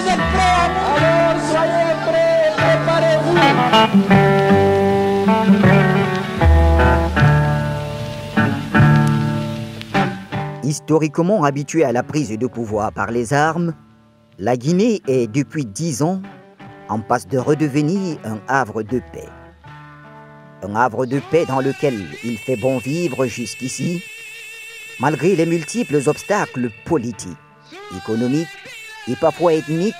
vous êtes prêts? Alors soyez prêts, préparez-vous. Historiquement habituée à la prise de pouvoir par les armes, la Guinée est depuis 10 ans en passe de redevenir un havre de paix. Un havre de paix dans lequel il fait bon vivre jusqu'ici, malgré les multiples obstacles politiques, économiques et parfois ethniques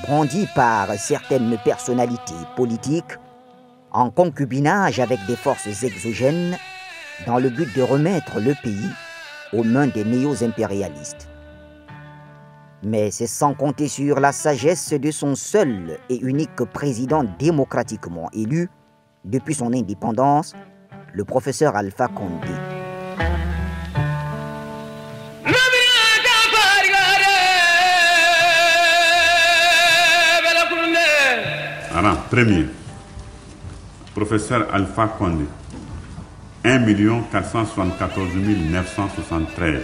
brandis par certaines personnalités politiques en concubinage avec des forces exogènes dans le but de remettre le pays aux mains des néo-impérialistes. Mais c'est sans compter sur la sagesse de son seul et unique président démocratiquement élu depuis son indépendance, le professeur Alpha Condé. Alors, premier, professeur Alpha Condé, 1 474 973,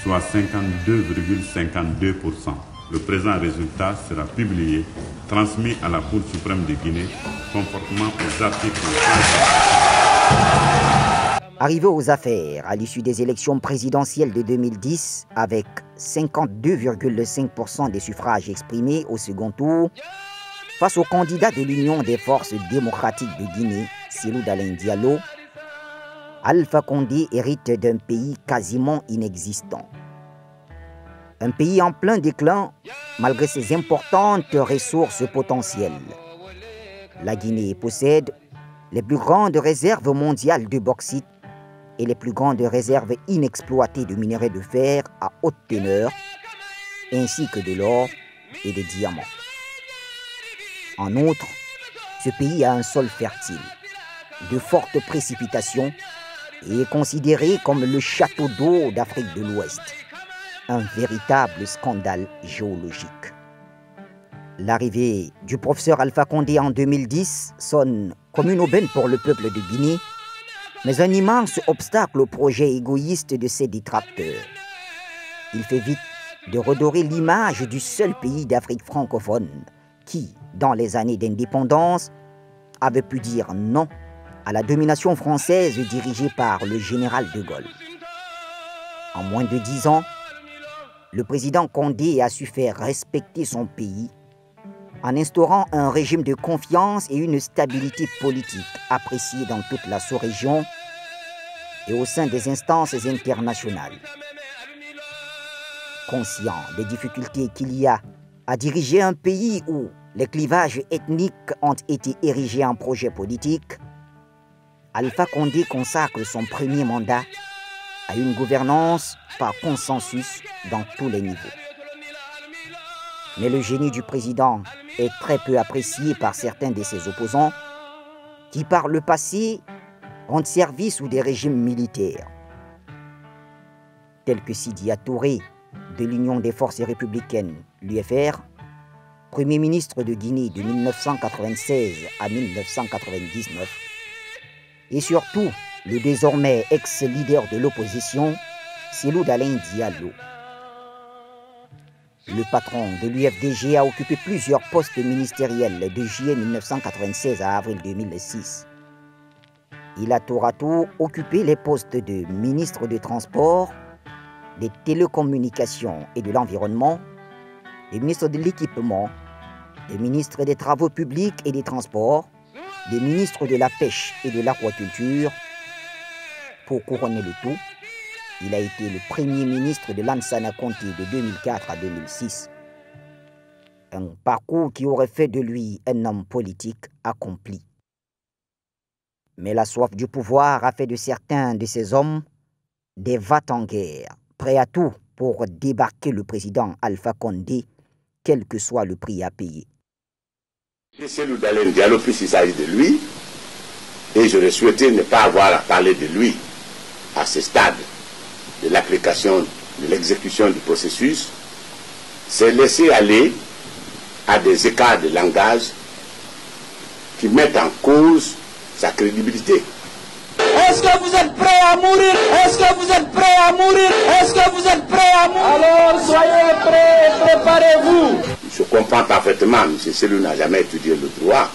soit 52,52%. Le présent résultat sera publié, transmis à la Cour suprême de Guinée, conformément aux articles. Arrivé aux affaires à l'issue des élections présidentielles de 2010, avec 52,5% des suffrages exprimés au second tour, face au candidat de l'Union des forces démocratiques de Guinée, Cellou Dalein Diallo, Alpha Condé hérite d'un pays quasiment inexistant. Un pays en plein déclin malgré ses importantes ressources potentielles. La Guinée possède les plus grandes réserves mondiales de bauxite et les plus grandes réserves inexploitées de minerais de fer à haute teneur, ainsi que de l'or et des diamants. En outre, ce pays a un sol fertile, de fortes précipitations et est considéré comme le château d'eau d'Afrique de l'Ouest, un véritable scandale géologique. L'arrivée du professeur Alpha Condé en 2010 sonne comme une aubaine pour le peuple de Guinée, mais un immense obstacle au projet égoïste de ses détracteurs. Il fait vite de redorer l'image du seul pays d'Afrique francophone qui, dans les années d'indépendance, avait pu dire non à la domination française dirigée par le général de Gaulle. En moins de 10 ans, le président Condé a su faire respecter son pays en instaurant un régime de confiance et une stabilité politique appréciée dans toute la sous-région et au sein des instances internationales. Conscient des difficultés qu'il y a à diriger un pays où les clivages ethniques ont été érigés en projet politique, Alpha Condé consacre son premier mandat à une gouvernance par consensus dans tous les niveaux. Mais le génie du président est très peu apprécié par certains de ses opposants qui, par le passé, rendent service sous des régimes militaires, tels que Sidia Touré de l'Union des forces républicaines, l'UFR, Premier ministre de Guinée de 1996 à 1999, et surtout le désormais ex-leader de l'opposition, Cellou Dalein Diallo. Le patron de l'UFDG a occupé plusieurs postes ministériels de juillet 1996 à avril 2006. Il a tour à tour occupé les postes de ministre des Transports, des Télécommunications et de l'Environnement, des ministres de l'Équipement, des ministres des Travaux publics et des Transports, des ministres de la Pêche et de l'Aquaculture. Pour couronner le tout, il a été le premier ministre de Lansana Conté de 2004 à 2006. Un parcours qui aurait fait de lui un homme politique accompli. Mais la soif du pouvoir a fait de certains de ces hommes des va-t-en-guerre, prêts à tout pour débarquer le président Alpha Condé, quel que soit le prix à payer. Cellou Dalein Diallo, puisqu'il s'agit de lui, et j'aurais souhaité ne pas avoir à parler de lui à ce stade de l'application, de l'exécution du processus, c'est laisser aller à des écarts de langage qui mettent en cause sa crédibilité. Est-ce que vous êtes prêts à mourir? Est-ce que vous êtes prêts à mourir? Est-ce que vous êtes prêts à mourir? Alors soyez prêts, préparez-vous. je comprends parfaitement, M. Selou n'a jamais étudié le droit.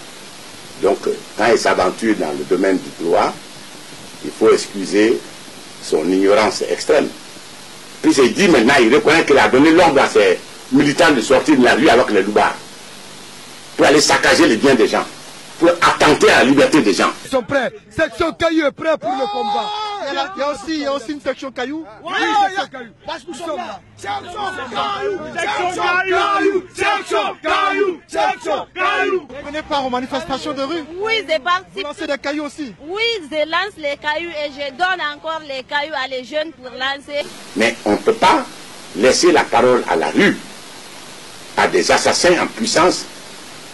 Donc, quand il s'aventure dans le domaine du droit, il faut excuser son ignorance extrême. Puis il dit maintenant, il reconnaît qu'il a donné l'ordre à ses militants de sortir de la rue avec les loupards, pour aller saccager les biens des gens, pour attenter à la liberté des gens. Ils sont prêts. Section Caillou est prêt pour le combat. Il y a aussi une section Caillou. Oui, section Caillou. Parce que nous sommes là. Section Caillou. Section Caillou. Section Caillou. Section Caillou. Vous venez pas aux manifestations de rue? Oui, je Vous participe. lancez des cailloux aussi? Oui, je lance les cailloux et je donne encore les cailloux à les jeunes pour lancer. Mais on ne peut pas laisser la parole à la rue à des assassins en puissance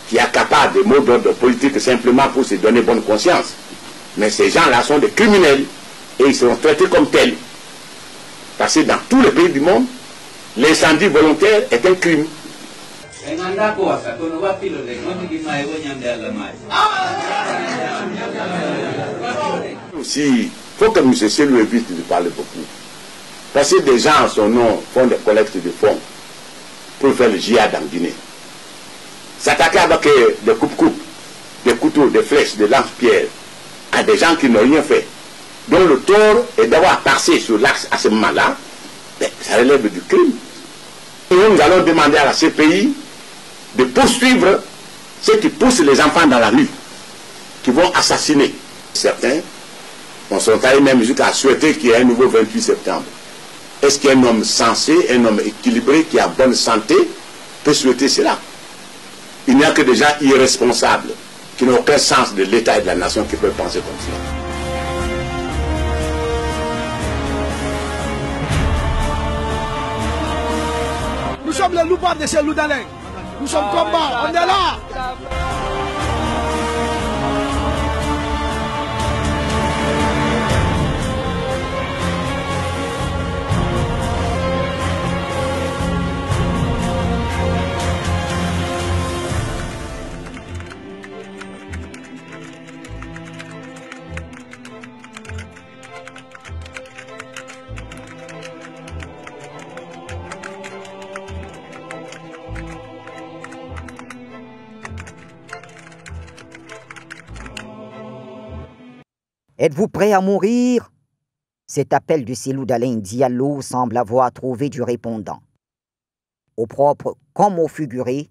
qui accaparent des mots d'ordre politique simplement pour se donner bonne conscience. Mais ces gens-là sont des criminels et ils seront traités comme tels. Parce que dans tous les pays du monde, l'incendie volontaire est un crime. Aussi, il faut que M. Selou évite de parler beaucoup. Parce que des gens en son nom font des collectes de fonds pour faire le djihad en Guinée. S'attaquer avec des coupes-coupes, des couteaux, des flèches, des lance-pierres à des gens qui n'ont rien fait, dont le tort est d'avoir passé sur l'axe à ce moment-là, ça relève du crime. Et nous allons demander à la CPI de poursuivre ceux qui poussent les enfants dans la rue, qui vont assassiner. Certains sont allés même jusqu'à souhaiter qu'il y ait un nouveau 28 septembre. Est-ce qu'un homme sensé, un homme équilibré, qui a bonne santé, peut souhaiter cela? Il n'y a que des gens irresponsables, qui n'ont aucun sens de l'État et de la nation, qui peuvent penser comme ça. Nous sommes les loupards de Selou Dalein. Nous sommes combat, on est là. Êtes-vous prêt à mourir? Cet appel de Selou Dalein Diallo semble avoir trouvé du répondant. Au propre comme au figuré,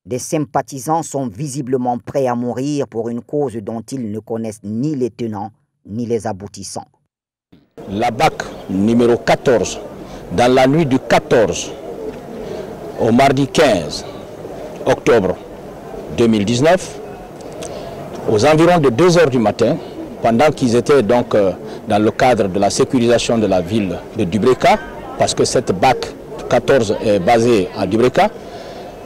des sympathisants sont visiblement prêts à mourir pour une cause dont ils ne connaissent ni les tenants ni les aboutissants. La BAC numéro 14, dans la nuit du 14 au mardi 15 octobre 2019, aux environs de 2 heures du matin, pendant qu'ils étaient donc dans le cadre de la sécurisation de la ville de Dubreka, parce que cette BAC 14 est basée à Dubreka,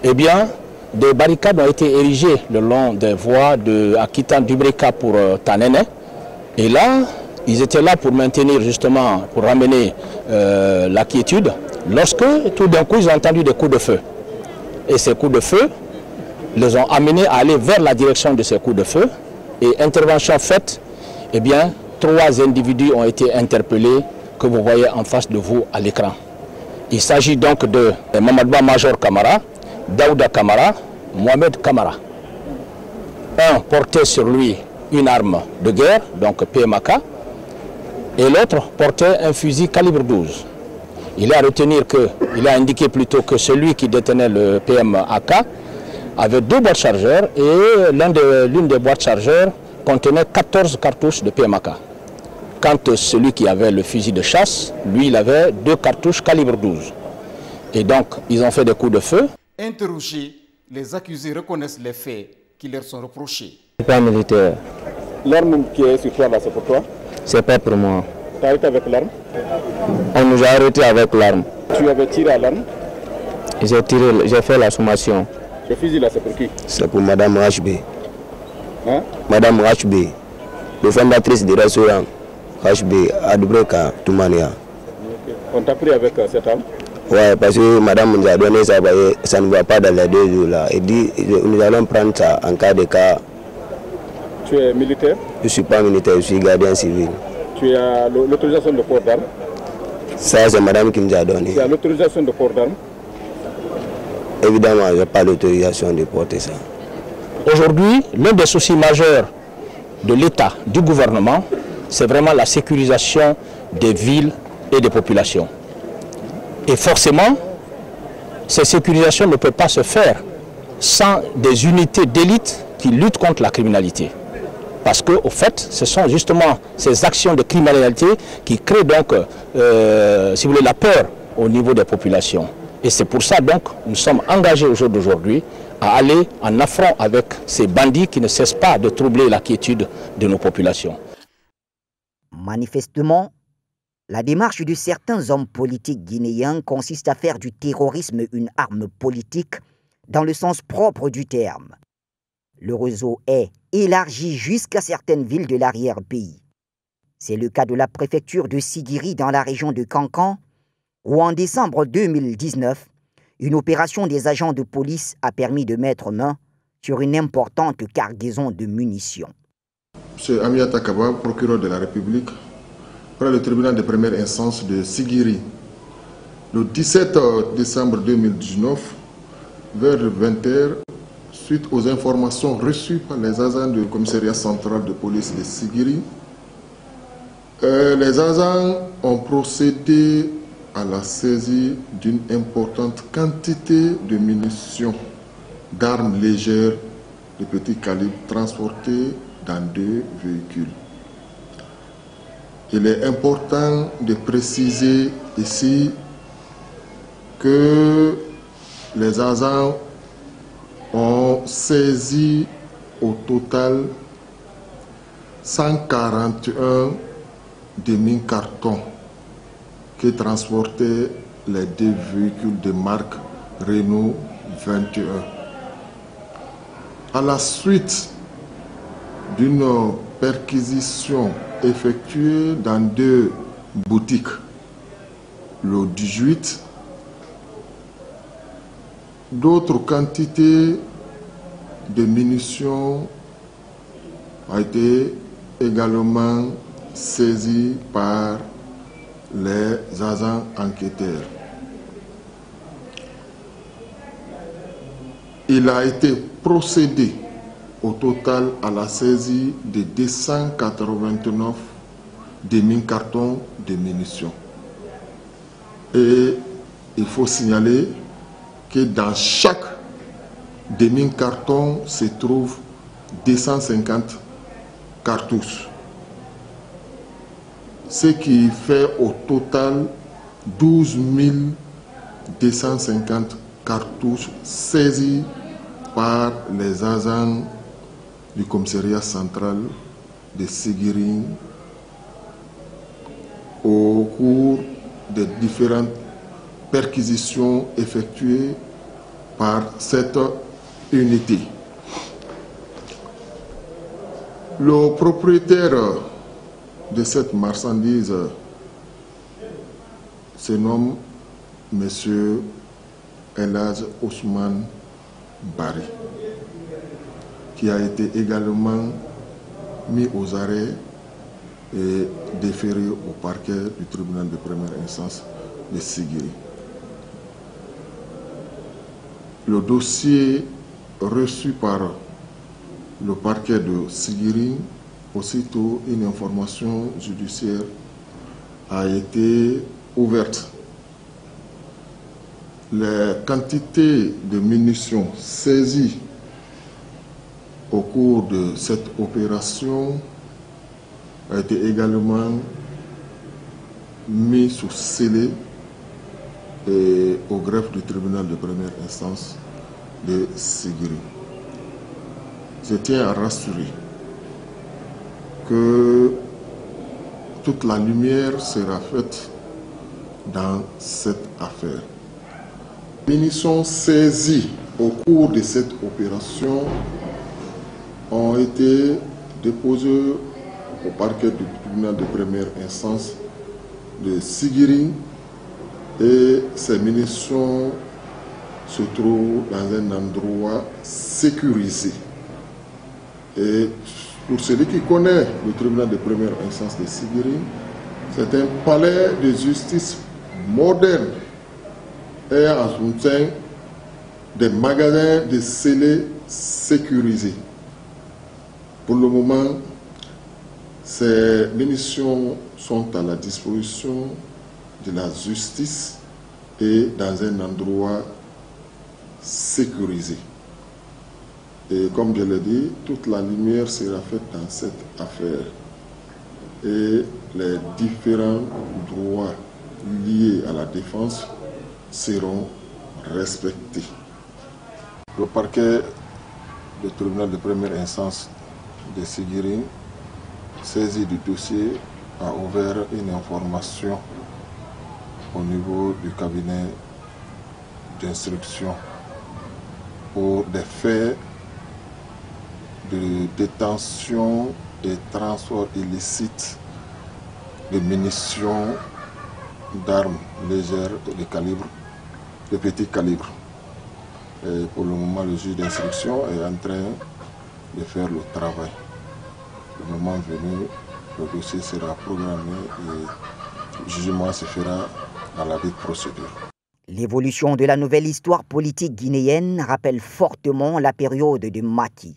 eh bien, des barricades ont été érigées le long des voies en quittant Dubreka pour Tanene. Et là, ils étaient là pour maintenir justement, pour ramener la quiétude, lorsque tout d'un coup, ils ont entendu des coups de feu. Et ces coups de feu les ont amenés à aller vers la direction de ces coups de feu. Et intervention faite, eh bien, 3 individus ont été interpellés que vous voyez en face de vous à l'écran. Il s'agit donc de Mamadou Major Kamara, Daouda Kamara, Mohamed Kamara. Un portait sur lui une arme de guerre, donc PMAK, et l'autre portait un fusil calibre 12. Il a indiqué plutôt que celui qui détenait le PMAK avait 2 boîtes chargeurs et l'une des boîtes chargeurs contenait 14 cartouches de PMAK. Quant à celui qui avait le fusil de chasse, lui, il avait 2 cartouches calibre 12. Et donc, ils ont fait des coups de feu. Interrogés, les accusés reconnaissent les faits qui leur sont reprochés. Je ne suis pas militaire. L'arme qui est sur toi là, c'est pour toi? C'est pas pour moi. Tu as été avec l'arme? On nous a arrêtés avec l'arme. Tu avais tiré à l'arme? J'ai fait la sommation. Le fusil là, c'est pour qui? C'est pour Madame HB. Hein? Madame HB, le fondatrice du restaurant HB à Dubreka, Toumania. Okay. On t'a pris avec cette arme? Ouais, parce que Madame nous a donné ça, ça ne va pas dans les 2 jours là. Elle dit, nous allons prendre ça en cas de cas. Tu es militaire? Je ne suis pas militaire, je suis gardien civil. Tu as l'autorisation de port d'armes? Ça, c'est Madame qui nous a donné. Tu as l'autorisation de port d'armes? évidemment, je n'ai pas l'autorisation de porter ça. Aujourd'hui, l'un des soucis majeurs de l'État, du gouvernement, c'est vraiment la sécurisation des villes et des populations. Et forcément, cette sécurisation ne peut pas se faire sans des unités d'élite qui luttent contre la criminalité. Parce qu'au fait, ce sont justement ces actions de criminalité qui créent donc, si vous voulez, la peur au niveau des populations. Et c'est pour ça donc nous sommes engagés au jour d'aujourd'hui à aller en affront avec ces bandits qui ne cessent pas de troubler la quiétude de nos populations. Manifestement, la démarche de certains hommes politiques guinéens consiste à faire du terrorisme une arme politique dans le sens propre du terme. Le réseau est élargi jusqu'à certaines villes de l'arrière-pays. C'est le cas de la préfecture de Sigiri dans la région de Kankan, où en décembre 2019, une opération des agents de police a permis de mettre main sur une importante cargaison de munitions. M. Amiata Kaba, procureur de la République, près le tribunal de première instance de Sigiri, le 17 décembre 2019, vers 20h, suite aux informations reçues par les agents du commissariat central de police de Sigiri, les agents ont procédé à la saisie d'une importante quantité de munitions d'armes légères de petit calibre transportées dans 2 véhicules. Il est important de préciser ici que les agents ont saisi au total 141 demi-cartons qui transportaient les 2 véhicules de marque Renault 21. À la suite d'une perquisition effectuée dans 2 boutiques, le 18, d'autres quantités de munitions ont été également saisies par les agents enquêteurs. Il a été procédé au total à la saisie de 289 demi-cartons de munitions. Et il faut signaler que dans chaque demi-carton se trouve 250 cartouches. Ce qui fait au total 12 250 cartouches saisies par les agents du commissariat central de Sigiri au cours des différentes perquisitions effectuées par cette unité. Le propriétaire de cette marchandise se nomme M. Elhadj Ousmane Bari, qui a été également mis aux arrêts et déféré au parquet du tribunal de première instance de Sigiri. Le dossier reçu par le parquet de Sigiri, aussitôt une information judiciaire a été ouverte. Les quantités de munitions saisies au cours de cette opération a été également mis sous scellé et au greffe du tribunal de première instance de Sigiri. Je tiens à rassurer que toute la lumière sera faite dans cette affaire. Les munitions saisies au cours de cette opération ont été déposées au parquet du tribunal de première instance de Sigiri et ces munitions se trouvent dans un endroit sécurisé. Et pour celui qui connaît le tribunal de première instance de Sigiri, c'est un palais de justice moderne et en soutien des magasins de scellés sécurisés. Pour le moment, ces munitions sont à la disposition de la justice et dans un endroit sécurisé. Et comme je l'ai dit, toute la lumière sera faite dans cette affaire. Et les différents droits liés à la défense seront respectés. Le parquet du tribunal de première instance de Seguirim, saisi du dossier, a ouvert une information au niveau du cabinet d'instruction pour des faits de détention et transport illicite de munitions d'armes légères de petit calibre. Et pour le moment, le juge d'instruction est en train de faire le travail. Le moment venu, le dossier sera programmé et le jugement se fera dans la dite procédure. L'évolution de la nouvelle histoire politique guinéenne rappelle fortement la période de Macky.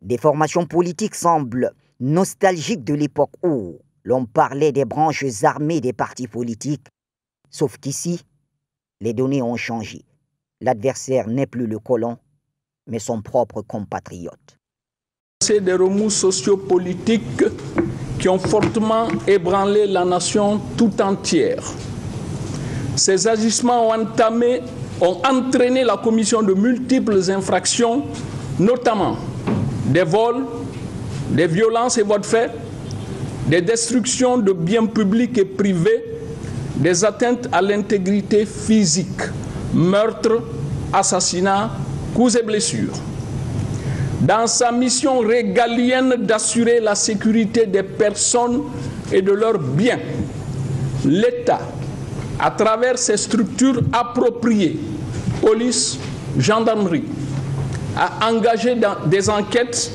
Des formations politiques semblent nostalgiques de l'époque où l'on parlait des branches armées des partis politiques, sauf qu'ici, les données ont changé. L'adversaire n'est plus le colon, mais son propre compatriote. C'est des remous sociopolitiques qui ont fortement ébranlé la nation tout entière. Ces agissements ont entraîné la commission de multiples infractions, notamment des vols, des violences et voies de fait, des destructions de biens publics et privés, des atteintes à l'intégrité physique, meurtres, assassinats, coups et blessures. Dans sa mission régalienne d'assurer la sécurité des personnes et de leurs biens, l'État, à travers ses structures appropriées, police, gendarmerie, a engagé des enquêtes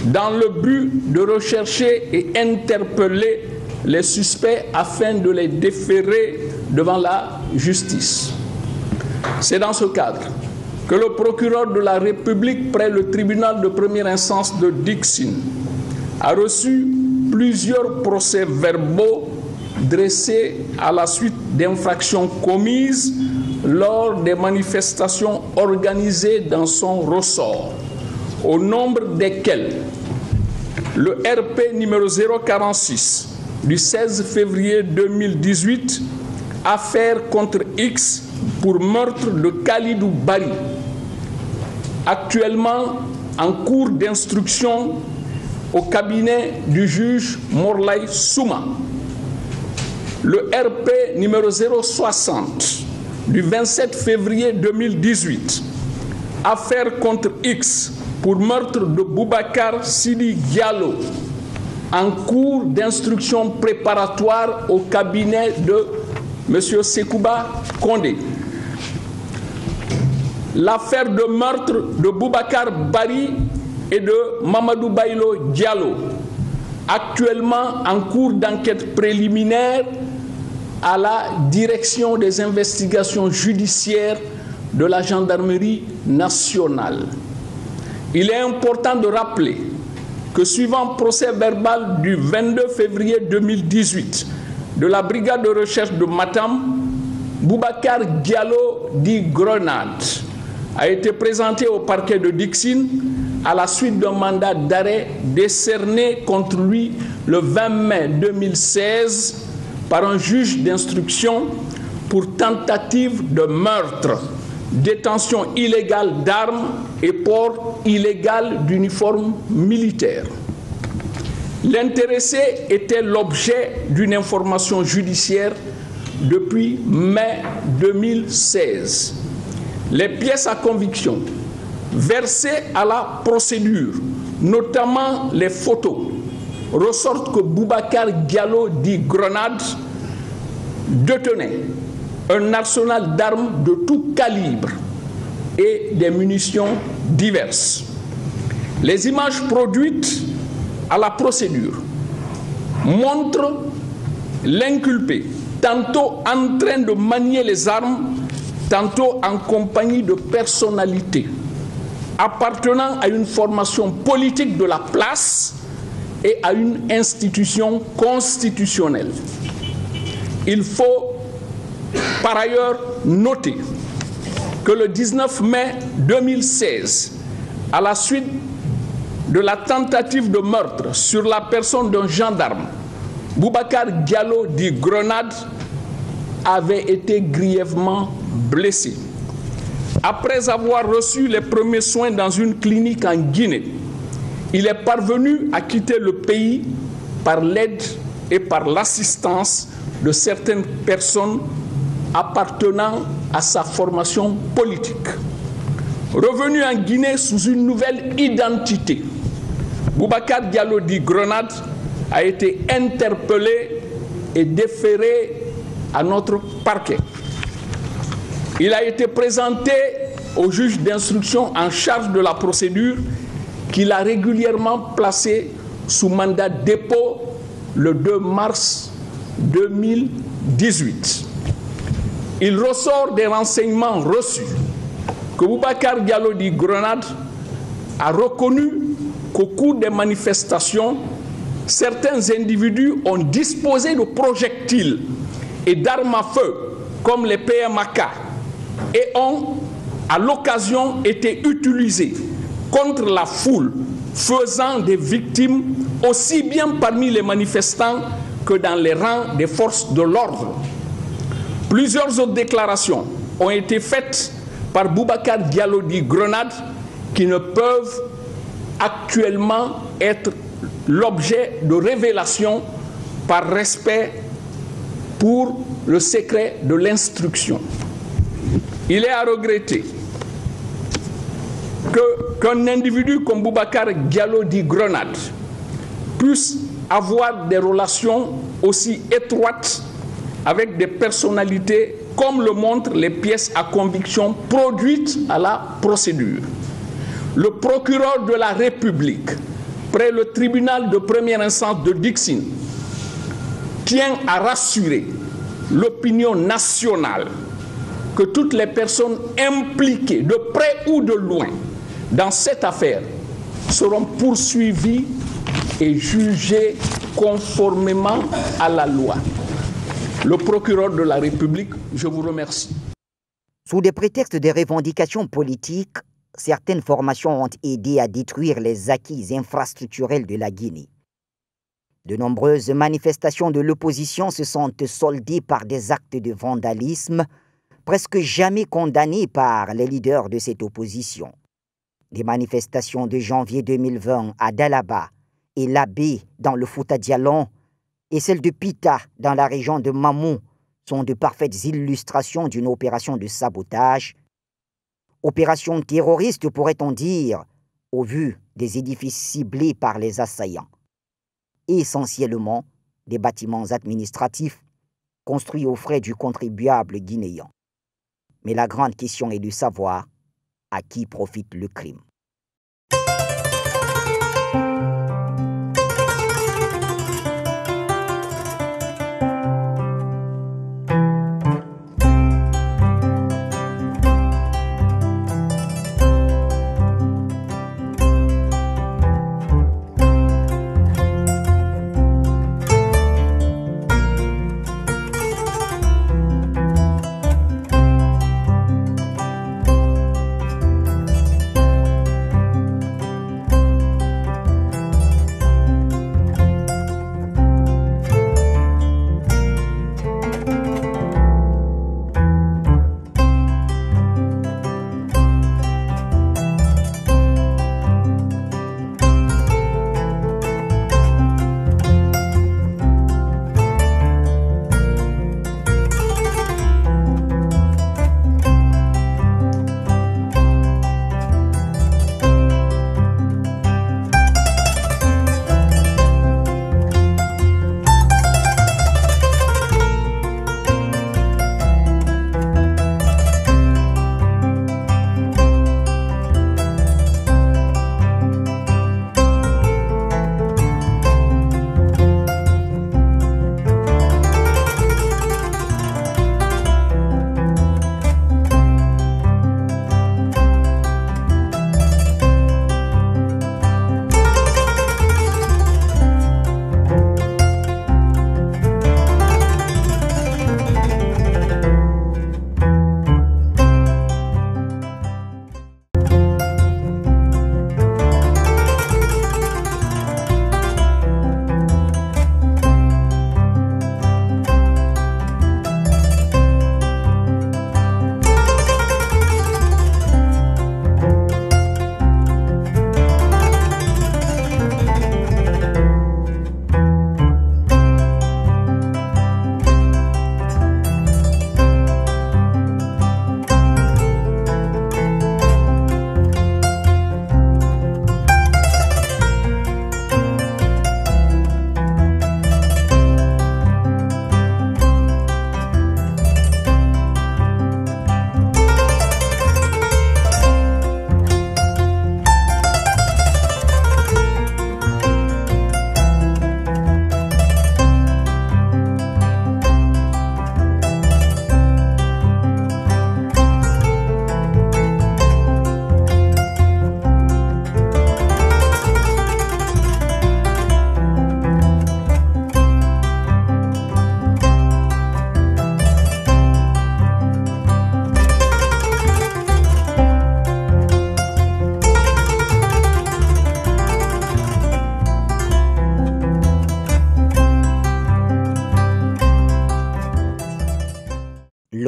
dans le but de rechercher et interpeller les suspects afin de les déférer devant la justice. C'est dans ce cadre que le procureur de la République près le tribunal de première instance de Dixine a reçu plusieurs procès-verbaux dressés à la suite d'infractions commises lors des manifestations organisées dans son ressort, au nombre desquelles le RP numéro 046 du 16 février 2018, affaire contre X pour meurtre de Khalidou Bari, actuellement en cours d'instruction au cabinet du juge Morlaye Souma. Le RP numéro 060 du 27 février 2018, affaire contre X pour meurtre de Boubacar Sidi Diallo, en cours d'instruction préparatoire au cabinet de M. Sekouba Kondé. L'affaire de meurtre de Boubacar Bari et de Mamadou Baylo Diallo, actuellement en cours d'enquête préliminaire à la direction des investigations judiciaires de la gendarmerie nationale. Il est important de rappeler que suivant procès verbal du 22 février 2018 de la brigade de recherche de Matam, Boubacar Diallo dit Grenade a été présenté au parquet de Dixine à la suite d'un mandat d'arrêt décerné contre lui le 20 mai 2016 par un juge d'instruction pour tentative de meurtre, détention illégale d'armes et port illégal d'uniforme militaire. L'intéressé était l'objet d'une information judiciaire depuis mai 2016. Les pièces à conviction versées à la procédure, notamment les photos, ressortent que Boubacar Diallo dit Grenade détenait un arsenal d'armes de tout calibre et des munitions diverses. Les images produites à la procédure montrent l'inculpé tantôt en train de manier les armes, tantôt en compagnie de personnalités appartenant à une formation politique de la place et à une institution constitutionnelle. Il faut par ailleurs noter que le 19 mai 2016, à la suite de la tentative de meurtre sur la personne d'un gendarme, Boubacar Diallo dit Grenade avait été grièvement blessé. Après avoir reçu les premiers soins dans une clinique en Guinée, il est parvenu à quitter le pays par l'aide et par l'assistance de certaines personnes appartenant à sa formation politique. Revenu en Guinée sous une nouvelle identité, Boubacar Diallo dit Grenade a été interpellé et déféré à notre parquet. Il a été présenté au juge d'instruction en charge de la procédure qu'il a régulièrement placé sous mandat de dépôt le 2 mars 2018. Il ressort des renseignements reçus que Boubacar Diallo dit Grenade a reconnu qu'au cours des manifestations, certains individus ont disposé de projectiles et d'armes à feu comme les PMAK et ont à l'occasion été utilisés contre la foule, faisant des victimes aussi bien parmi les manifestants que dans les rangs des forces de l'ordre. Plusieurs autres déclarations ont été faites par Boubacar Diallo dit Grenade qui ne peuvent actuellement être l'objet de révélation par respect pour le secret de l'instruction. Il est à regretter qu'un individu comme Boubacar Diallo dit Grenade puisse avoir des relations aussi étroites avec des personnalités comme le montrent les pièces à conviction produites à la procédure. Le procureur de la République, près le tribunal de première instance de Dixine, tient à rassurer l'opinion nationale que toutes les personnes impliquées de près ou de loin dans cette affaire seront poursuivies et jugées conformément à la loi. Le procureur de la République, je vous remercie. Sous des prétextes de revendications politiques, certaines formations ont aidé à détruire les acquis infrastructurels de la Guinée. De nombreuses manifestations de l'opposition se sont soldées par des actes de vandalisme, presque jamais condamnés par les leaders de cette opposition. Les manifestations de janvier 2020 à Dalaba et Labé dans le Fouta Djallon et celles de Pita dans la région de Mamou sont de parfaites illustrations d'une opération de sabotage. Opération terroriste, pourrait-on dire, au vu des édifices ciblés par les assaillants. Essentiellement des bâtiments administratifs construits aux frais du contribuable guinéen. Mais la grande question est de savoir à qui profite le crime.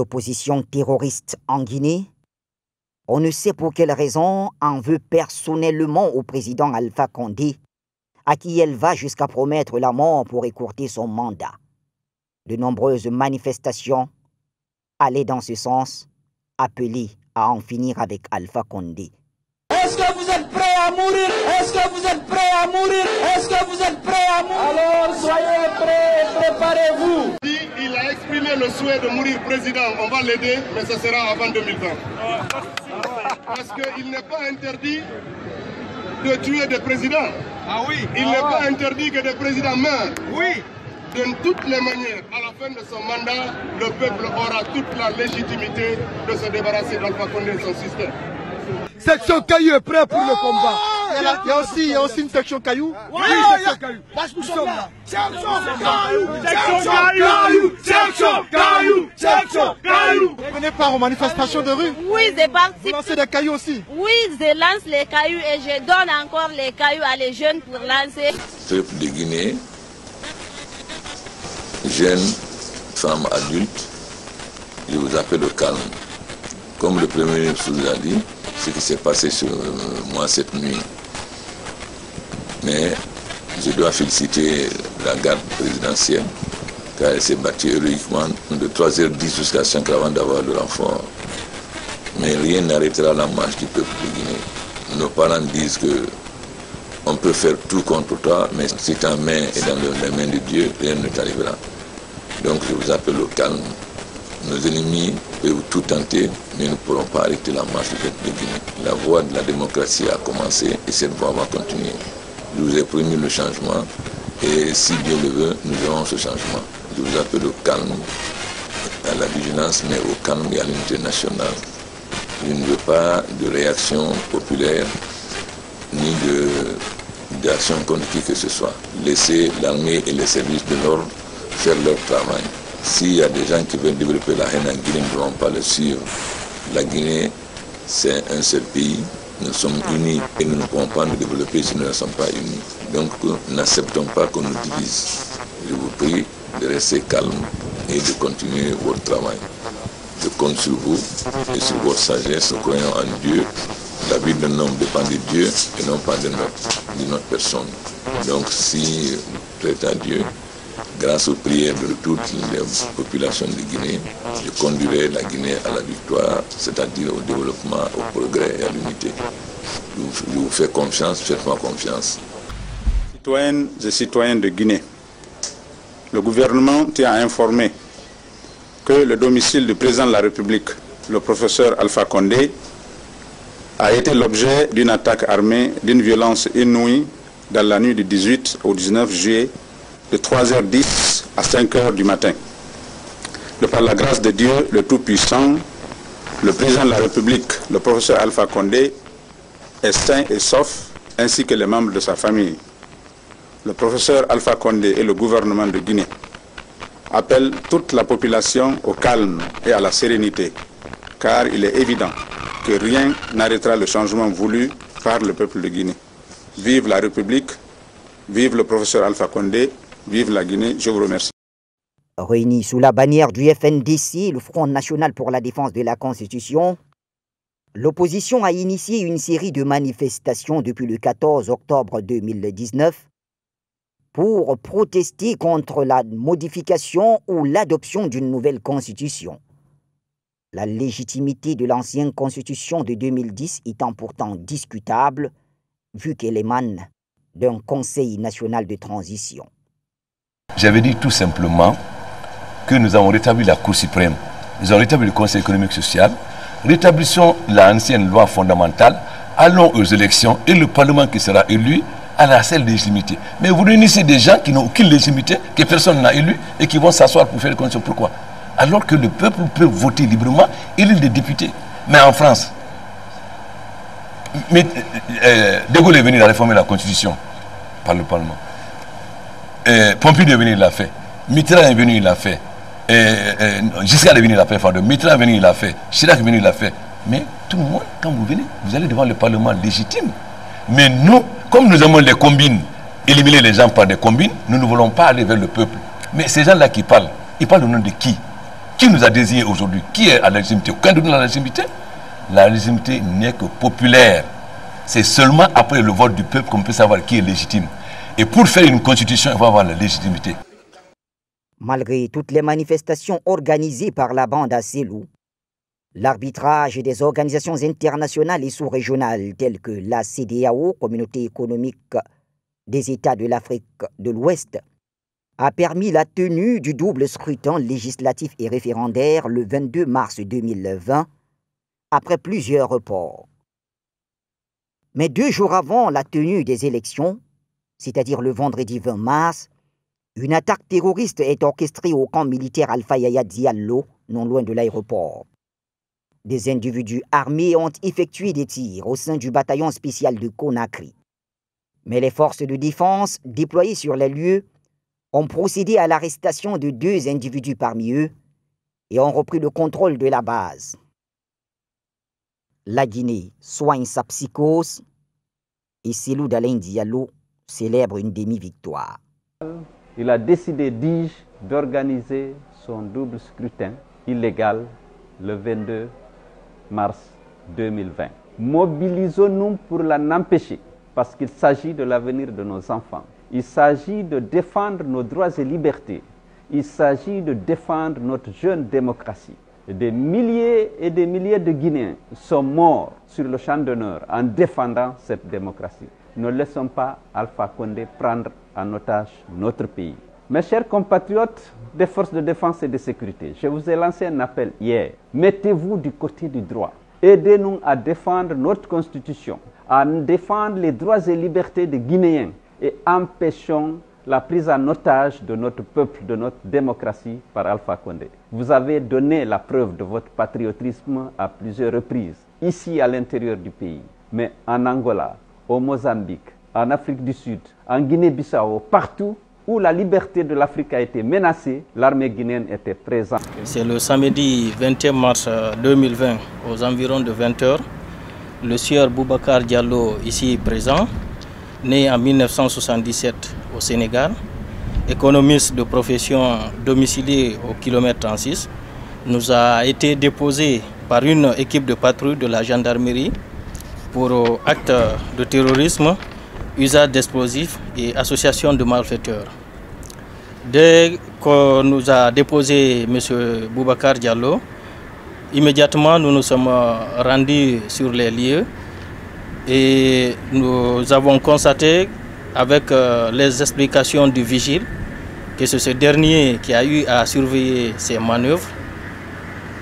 L'opposition terroriste en Guinée, on ne sait pour quelle raison, en veut personnellement au président Alpha Condé, à qui elle va jusqu'à promettre la mort pour écourter son mandat. De nombreuses manifestations allaient dans ce sens, appelées à en finir avec Alpha Condé. Est-ce que vous êtes prêts à mourir? Est-ce que vous êtes prêts à mourir? Est-ce que vous êtes prêts à mourir? Alors soyez prêts, préparez-vous. Si il a exprimé le souhait de mourir président, on va l'aider, mais ce sera avant 2020. Parce qu'il n'est pas interdit de tuer des présidents. Ah oui. Il n'est pas interdit que des présidents meurent. Oui. De toutes les manières, à la fin de son mandat, le peuple aura toute la légitimité de se débarrasser d'Alpha Condé et son système. Section Caillou est prêt pour le combat. Il y a aussi une section Caillou. Oui, section Caillou. Parce que nous sommes là. Section Caillou. Section Caillou. Section Caillou. Section Caillou. Vous venez part aux manifestations de rue? Oui, je participe. Vous lancez des cailloux aussi? Oui, je lance les cailloux et je donne encore les cailloux à les jeunes pour lancer. Peuple de Guinée, jeunes, femmes, adultes, je vous appelle au calme. Comme le Premier ministre vous a dit, ce qui s'est passé sur moi cette nuit. Mais je dois féliciter la garde présidentielle, car elle s'est battue héroïquement de 3h10 jusqu'à 5h avant d'avoir le renfort. Mais rien n'arrêtera la marche du peuple de Guinée. Nos parents disent que on peut faire tout contre toi, mais si ta main est dans les mains de Dieu, rien ne t'arrivera. Donc je vous appelle au calme. Nos ennemis peuvent tout tenter, mais nous ne pourrons pas arrêter la marche du peuple de Guinée. La voie de la démocratie a commencé et cette voie va continuer. Je vous ai promis le changement et si Dieu le veut, nous aurons ce changement. Je vous appelle au calme, à la vigilance, mais au calme et à l'unité nationale. Je ne veux pas de réaction populaire ni d'action contre qui que ce soit. Laissez l'armée et les services de l'ordre faire leur travail. S'il y a des gens qui veulent développer la haine en Guinée, nous ne devons pas le suivre. La Guinée, c'est un seul pays. Nous sommes unis et nous ne pouvons pas nous développer si nous ne sommes pas unis. Donc, n'acceptons pas qu'on nous divise. Je vous prie de rester calme et de continuer votre travail. Je compte sur vous et sur votre sagesse. Nous croyons en Dieu. La vie d'un homme dépend de Dieu et non pas de notre personne. Donc, si prête à Dieu, grâce aux prières de toutes les populations de Guinée, je conduirai la Guinée à la victoire, c'est-à-dire au développement, au progrès et à l'unité. Je vous fais confiance, faites-moi confiance. Citoyennes et citoyens de Guinée, le gouvernement tient à informer que le domicile du président de la République, le professeur Alpha Condé, a été l'objet d'une attaque armée d'une violence inouïe dans la nuit du 18 au 19 juillet de 3h10 à 5h du matin. Par la grâce de Dieu, le Tout-Puissant, le président de la République, le professeur Alpha Condé, est sain et sauf, ainsi que les membres de sa famille. Le professeur Alpha Condé et le gouvernement de Guinée appellent toute la population au calme et à la sérénité, car il est évident que rien n'arrêtera le changement voulu par le peuple de Guinée. Vive la République, vive le professeur Alpha Condé, vive la Guinée, je vous remercie. Réunis sous la bannière du FNDC, le Front National pour la Défense de la Constitution, l'opposition a initié une série de manifestations depuis le 14 octobre 2019 pour protester contre la modification ou l'adoption d'une nouvelle constitution. La légitimité de l'ancienne constitution de 2010 étant pourtant discutable, vu qu'elle émane d'un Conseil national de transition. J'avais dit tout simplement que nous avons rétabli la Cour suprême, nous avons rétabli le Conseil économique et social, rétablissons l'ancienne loi fondamentale, allons aux élections et le Parlement qui sera élu à la seule légitimité. Mais vous réunissez des gens qui n'ont aucune légitimité, que personne n'a élu et qui vont s'asseoir pour faire les conditions. Pourquoi? Alors que le peuple peut voter librement, élire des députés. Mais en France, De Gaulle est venu à réformer la Constitution par le Parlement. Pompidou est venu, il l'a fait. Mitterrand est venu, il l'a fait. Giscard est venu, il l'a fait. Mitterrand est venu, il l'a fait. Chirac est venu, il l'a fait. Mais tout le monde, quand vous venez, vous allez devant le Parlement légitime. Mais nous, comme nous avons les combines, éliminer les gens par des combines, nous ne voulons pas aller vers le peuple. Mais ces gens-là qui parlent, ils parlent au nom de qui? Qui nous a désignés aujourd'hui? Qui est à la légitimité? Aucun de nous n'a la légitimité. La légitimité n'est que populaire. C'est seulement après le vote du peuple qu'on peut savoir qui est légitime. Et pour faire une constitution, il faut avoir la légitimité. Malgré toutes les manifestations organisées par la bande à Selou, l'arbitrage des organisations internationales et sous-régionales telles que la CEDEAO, Communauté économique des États de l'Afrique de l'Ouest, a permis la tenue du double scrutin législatif et référendaire le 22 mars 2020, après plusieurs reports. Mais 2 jours avant la tenue des élections, c'est-à-dire le vendredi 20 mars, une attaque terroriste est orchestrée au camp militaire Alpha Yaya Diallo, non loin de l'aéroport. Des individus armés ont effectué des tirs au sein du bataillon spécial de Conakry. Mais les forces de défense déployées sur les lieux ont procédé à l'arrestation de 2 individus parmi eux et ont repris le contrôle de la base. La Guinée soigne sa psychose et Selou Dalein Diallo célèbre une demi-victoire. Il a décidé, dis-je, d'organiser son double scrutin illégal le 22 mars 2020. Mobilisons-nous pour l'en empêcher, parce qu'il s'agit de l'avenir de nos enfants. Il s'agit de défendre nos droits et libertés. Il s'agit de défendre notre jeune démocratie. Des milliers et des milliers de Guinéens sont morts sur le champ d'honneur en défendant cette démocratie. Ne laissons pas Alpha Condé prendre en otage notre pays. Mes chers compatriotes des forces de défense et de sécurité, je vous ai lancé un appel hier. Mettez-vous du côté du droit. Aidez-nous à défendre notre constitution, à défendre les droits et libertés des Guinéens et empêchons la prise en otage de notre peuple, de notre démocratie par Alpha Condé. Vous avez donné la preuve de votre patriotisme à plusieurs reprises, ici à l'intérieur du pays, mais en Angola, au Mozambique, en Afrique du Sud, en Guinée-Bissau, partout où la liberté de l'Afrique a été menacée, l'armée guinéenne était présente. C'est le samedi 21 mars 2020, aux environs de 20 h, le sieur Boubacar Diallo, ici présent, né en 1977 au Sénégal, économiste de profession domicilié au kilomètre 36, nous a été déposé par une équipe de patrouille de la gendarmerie pour acte de terrorisme, usage d'explosifs et association de malfaiteurs. Dès qu'on nous a déposé M. Boubacar Diallo, immédiatement nous nous sommes rendus sur les lieux et nous avons constaté avec les explications du vigile que c'est ce dernier qui a eu à surveiller ces manœuvres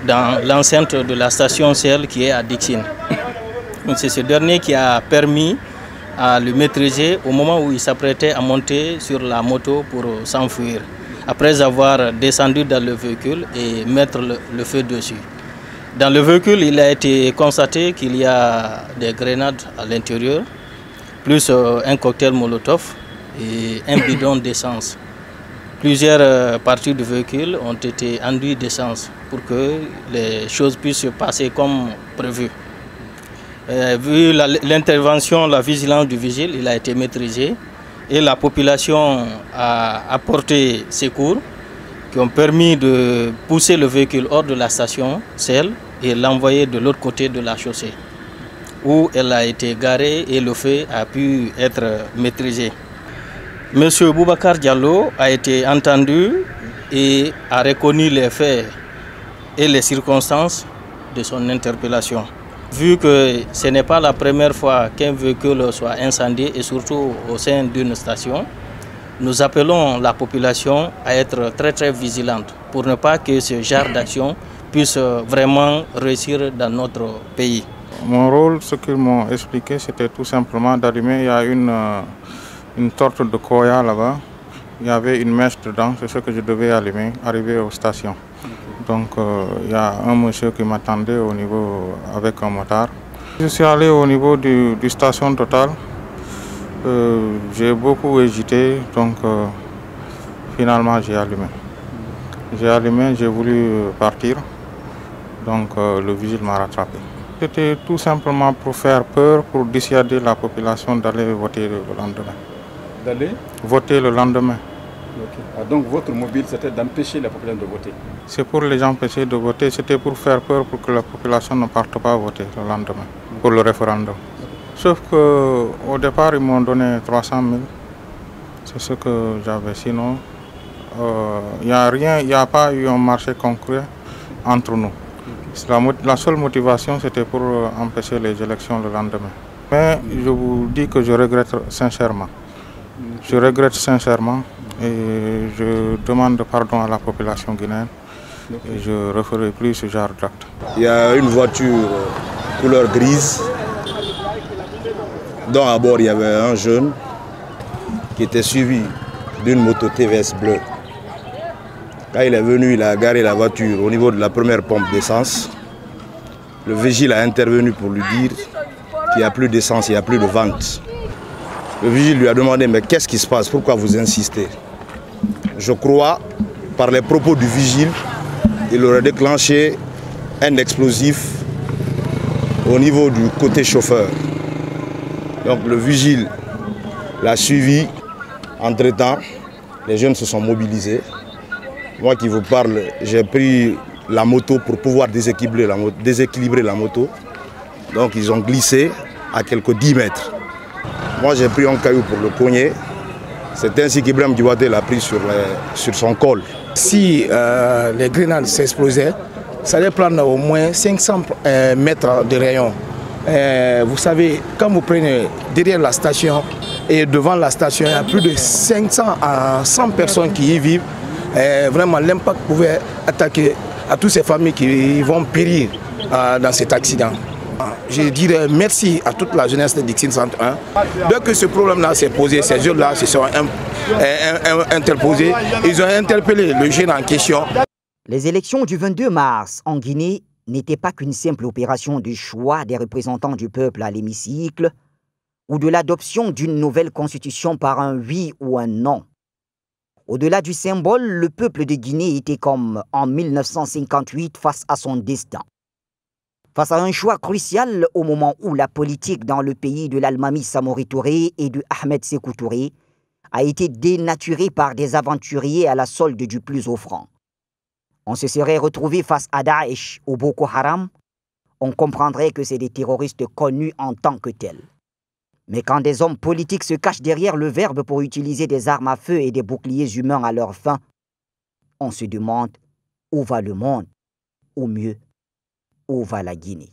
dans l'enceinte de la station Ciel qui est à Dixine. C'est ce dernier qui a permis à le maîtriser au moment où il s'apprêtait à monter sur la moto pour s'enfuir, après avoir descendu dans le véhicule et mettre le feu dessus. Dans le véhicule, il a été constaté qu'il y a des grenades à l'intérieur, plus un cocktail Molotov et un bidon d'essence. Plusieurs parties du véhicule ont été enduites d'essence pour que les choses puissent se passer comme prévu. Vu l'intervention, la vigilance du vigile, il a été maîtrisé et la population a apporté secours qui ont permis de pousser le véhicule hors de la station Celle et l'envoyer de l'autre côté de la chaussée où elle a été garée et le feu a pu être maîtrisé. Monsieur Boubacar Diallo a été entendu et a reconnu les faits et les circonstances de son interpellation. Vu que ce n'est pas la première fois qu'un véhicule soit incendié et surtout au sein d'une station, nous appelons la population à être très vigilante pour ne pas que ce genre d'action puisse vraiment réussir dans notre pays. Mon rôle, ce qu'ils m'ont expliqué, c'était tout simplement d'allumer. Il y a une torte de koya là-bas. Il y avait une mèche dedans, c'est ce que je devais allumer, arriver aux stations. Donc il y a un monsieur qui m'attendait au niveau avec un motard. Je suis allé au niveau du station Total. J'ai beaucoup hésité, donc finalement j'ai allumé. J'ai allumé, j'ai voulu partir, donc le vigile m'a rattrapé. C'était tout simplement pour faire peur, pour dissuader la population d'aller voter le lendemain. D'aller voter le lendemain. Donc votre mobile, c'était d'empêcher la population de voter? C'est pour les empêcher de voter, c'était pour faire peur pour que la population ne parte pas voter le lendemain, pour le référendum. Sauf qu'au départ, ils m'ont donné 300 000. C'est ce que j'avais. Sinon, il n'y a pas eu un marché concret entre nous. La seule motivation, c'était pour empêcher les élections le lendemain. Mais je vous dis que je regrette sincèrement. Je regrette sincèrement et je demande pardon à la population guinéenne. Et je ne referai plus ce genre d'acte. Il y a une voiture couleur grise, dont à bord il y avait un jeune qui était suivi d'une moto TVS bleue. Quand il est venu, il a garé la voiture au niveau de la première pompe d'essence. Le vigile a intervenu pour lui dire qu'il n'y a plus d'essence, il n'y a plus de vente. Le vigile lui a demandé, mais qu'est-ce qui se passe? Pourquoi vous insistez? Je crois, par les propos du vigile, il aurait déclenché un explosif au niveau du côté chauffeur. Donc le vigile l'a suivi. Entre-temps, les jeunes se sont mobilisés. Moi qui vous parle, j'ai pris la moto pour pouvoir déséquilibrer la moto. Donc ils ont glissé à quelques 10 mètres. Moi j'ai pris un caillou pour le cogner. C'est ainsi qu'Ibrahim Diouaté l'a pris sur son col. Si les grenades s'explosaient, ça allait prendre au moins 500 mètres de rayon. Vous savez, quand vous prenez derrière la station et devant la station, il y a plus de 500 à 100 personnes qui y vivent. Vraiment, l'impact pouvait attaquer à toutes ces familles qui vont périr dans cet accident. Je dirais merci à toute la jeunesse de Dixine 101. Dès que ce problème-là s'est posé, ces jeunes-là se sont interposés. Ils ont interpellé le jeune en question. Les élections du 22 mars en Guinée n'étaient pas qu'une simple opération de choix des représentants du peuple à l'hémicycle ou de l'adoption d'une nouvelle constitution par un oui ou un non. Au-delà du symbole, le peuple de Guinée était comme en 1958 face à son destin. Face à un choix crucial au moment où la politique dans le pays de l'Almami Samori Touré et de Ahmed Sékou Touré a été dénaturée par des aventuriers à la solde du plus offrant. On se serait retrouvé face à Daesh ou Boko Haram, on comprendrait que c'est des terroristes connus en tant que tels. Mais quand des hommes politiques se cachent derrière le verbe pour utiliser des armes à feu et des boucliers humains à leur fin, on se demande où va le monde, ou mieux, où va la Guinée.